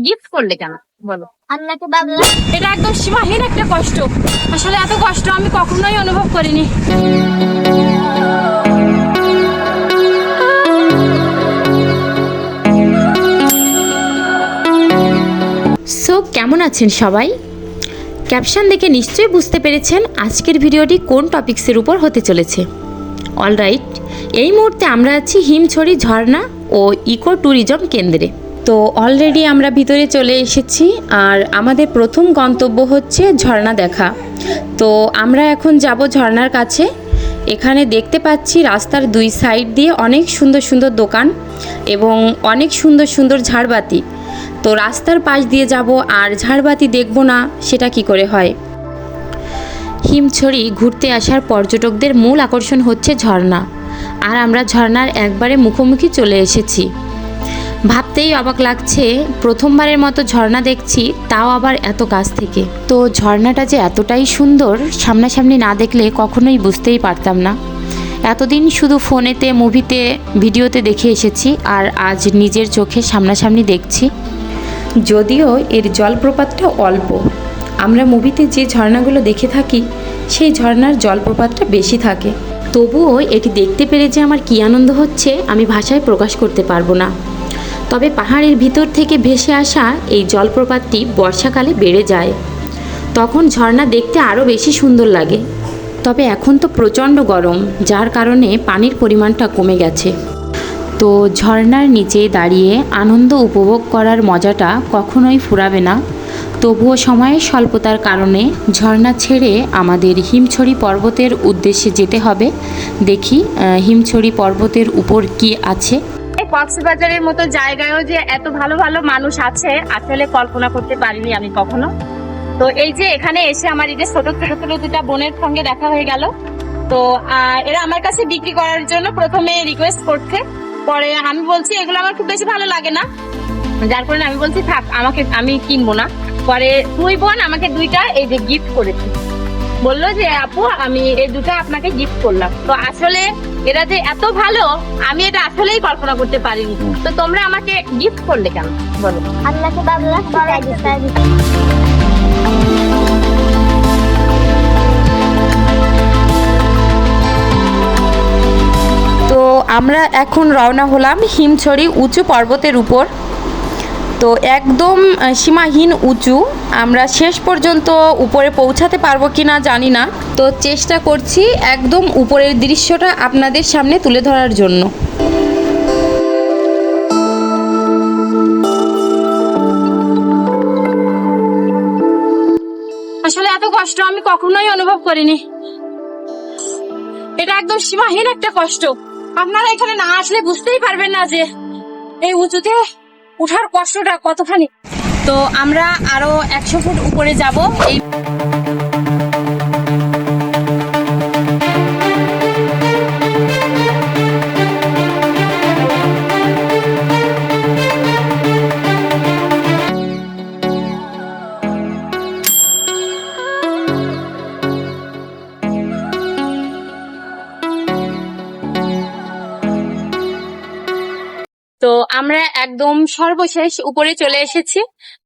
Gift করলে কেন বলো? আল্লাহকে বাবলা এটা একদম সীমাহীন একটা কষ্ট। আসলে এত কষ্ট আমি কখনোই অনুভব করিনি। সো কেমন আছেন সবাই? ক্যাপশন দেখে নিশ্চয়ই বুঝতে পেরেছেন আজকের ভিডিওটি কোন টপিকসের উপর হতে চলেছে। অলরাইট, এই মুহূর্তে আমরা আছি হিমছড়ি ঝর্ণা ও ইকো ট্যুরিজম কেন্দ্রে। তো অলরেডি আমরা ভিতরে চলে এসেছি আর আমাদের প্রথম গন্তব্য হচ্ছে ঝর্ণা দেখা। তো আমরা এখন যাব ঝর্ণার কাছে। এখানে দেখতে পাচ্ছি রাস্তার দুই সাইড দিয়ে অনেক সুন্দর সুন্দর দোকান এবং অনেক সুন্দর সুন্দর ঝাড়বাতি। তো রাস্তার পাশ দিয়ে যাব আর ঝাড়বাতি দেখব না, সেটা কি করে হয়? হিমছড়ি ঘুরতে আসার পর্যটকদের মূল আকর্ষণ হচ্ছে ঝর্ণা, আর আমরা ঝর্ণার একবারে মুখোমুখি চলে এসেছি। ভাবতেই অবাক লাগছে, প্রথমবারের মতো ঝর্ণা দেখছি, তাও আবার এত কাছ থেকে। তো ঝর্ণাটা যে এতটাই সুন্দর, সামনাসামনি না দেখলে কখনোই বুঝতেই পারতাম না। এতদিন শুধু ফোনেতে, মুভিতে, ভিডিওতে দেখে এসেছি, আর আজ নিজের চোখে সামনাসামনি দেখছি। যদিও এর জলপ্রপাতটা অল্প, আমরা মুভিতে যে ঝর্ণাগুলো দেখে থাকি সেই ঝর্ণার জলপ্রপাতটা বেশি থাকে, তবুও এটি দেখতে পেরে যে আমার কী আনন্দ হচ্ছে আমি ভাষায় প্রকাশ করতে পারবো না। তবে পাহাড়ের ভিতর থেকে ভেসে আসা এই জলপ্রপাতটি বর্ষাকালে বেড়ে যায়, তখন ঝর্ণা দেখতে আরও বেশি সুন্দর লাগে। তবে এখন তো প্রচণ্ড গরম, যার কারণে পানির পরিমাণটা কমে গেছে। তো ঝর্ণার নিচে দাঁড়িয়ে আনন্দ উপভোগ করার মজাটা কখনোই ফুরাবে না। তবুও সময়ের স্বল্পতার কারণে ঝর্ণা ছেড়ে আমাদের হিমছড়ি পর্বতের উদ্দেশ্যে যেতে হবে। দেখি হিমছড়ি পর্বতের উপর কি আছে। কক্সবাজারের মতো জায়গায়ও যে এত ভালো ভালো মানুষ আছে, আসলে কল্পনা করতে পারিনি আমি কখনো। তো এই যে এখানে এসে আমার এই যে ছোট ছোট ছোট দুটা বোনের সঙ্গে দেখা হয়ে গেল। তো এরা আমার কাছে বিক্রি করার জন্য প্রথমে রিকোয়েস্ট করছে, পরে আমি বলছি এগুলো আমার খুব বেশি ভালো লাগে না, যার কারণে আমি বলছি থাক, আমি কিনবো না। পরে দুই বোন আমাকে দুইটা এই যে গিফট করেছে, বললো যে আপু আমি এই দুটো আপনাকে গিফট করলাম। তো আসলে এরা যে এত ভালো আমি এটা আসলেই কল্পনা করতে পারিনি। তো তোমরা আমাকে গিফট করলে কেন বলো? আল্লাহকে বাবলা তো আমরা এখন রওনা হলাম হিমছড়ি উঁচু পর্বতের উপর। তো একদম সীমাহীন উঁচু, আমরা শেষ পর্যন্ত উপরে পৌঁছাতে পারবো কি না জানি না। তো চেষ্টা করছি একদম উপরের দৃশ্যটা আপনাদের সামনে তুলে ধরার জন্য। আসলে এত কষ্ট আমি কখনোই অনুভব করিনি। এটা একদম সীমাহীন একটা কষ্ট। আপনারা এখানে না আসলে বুঝতেই পারবেন না যে এই উঁচুতে উঠার কষ্টটা কতখানি। তো আমরা আরো 100 ফুট উপরে যাব। এই তো আমরা একদম সর্বশেষ উপরে চলে এসেছি।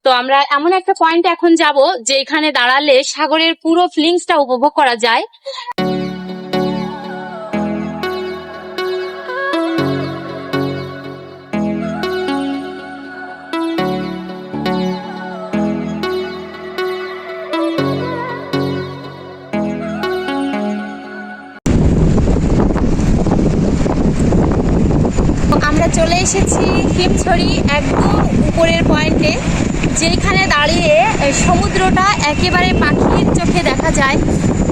তো আমরা এমন একটা পয়েন্ট এখন যাব যে এখানে দাঁড়ালে সাগরের পুরো ফিলিংসটা উপভোগ করা যায়। আমরা চলে এসেছি হিমছড়ি একদম উপরের পয়েন্টে, যেখানে দাঁড়িয়ে সমুদ্রটা একেবারে পাখির চোখে দেখা যায়।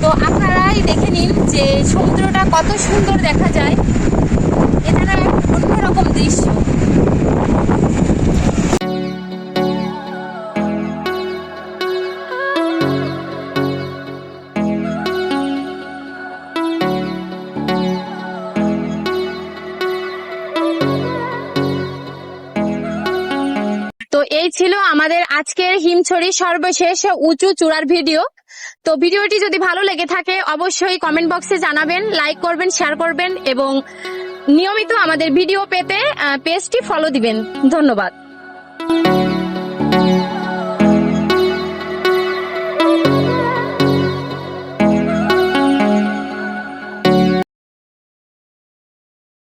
তো আপনারাই দেখে নিন যে সমুদ্রটা কত সুন্দর দেখা যায়, এটা এক অন্যরকম দৃশ্য। তো এই ছিল আমাদের আজকের হিমছড়ি সর্বশেষ উঁচু চূড়ার ভিডিও। তো ভিডিওটি যদি ভালো লেগে থাকে অবশ্যই কমেন্ট বক্সে জানাবেন, লাইক করবেন, শেয়ার করবেন এবং নিয়মিত আমাদের ভিডিও পেতে পেজটি ফলো দিবেন। ধন্যবাদ।